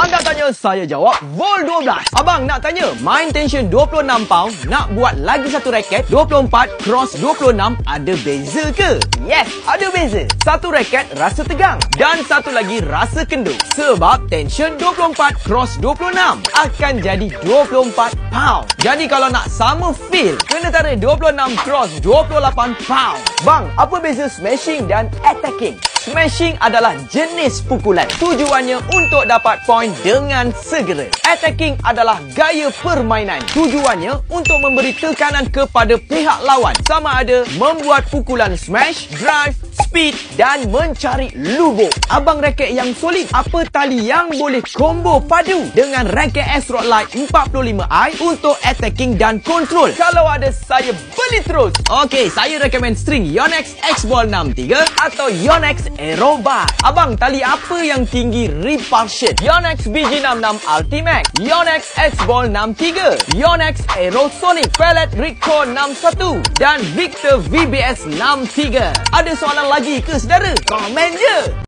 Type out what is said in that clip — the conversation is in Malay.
Anda tanya, saya jawab Volt 12. Abang nak tanya, main tension 26 pound, nak buat lagi satu raket 24 cross 26, ada beza ke? Yes, ada beza. Satu raket rasa tegang dan satu lagi rasa kendur. Sebab tension 24 cross 26 akan jadi 24 pound. Jadi kalau nak sama feel, kena tarik 26 cross 28 pound. Bang, apa beza smashing dan attacking? Smashing adalah jenis pukulan. Tujuannya untuk dapat point dengan segera. Attacking adalah gaya permainan. Tujuannya untuk memberi tekanan kepada pihak lawan. Sama ada membuat pukulan smash, drive, speed dan mencari lubuk. Abang raket yang solid, apa tali yang boleh combo padu dengan raket Ace-Rod Lite 45i untuk attacking dan control? Kalau ada, saya beli terus. Okey, saya recommend string Yonex X-Ball 63 atau Yonex Aero Bar. Abang, tali apa yang tinggi repulsion? Yonex BG66 Ultimax, Yonex X-Ball 63, Yonex Aerosonic, Pellet Record 61 dan Victor VBS 63. Ada soalan lagi ke saudara? Komen je!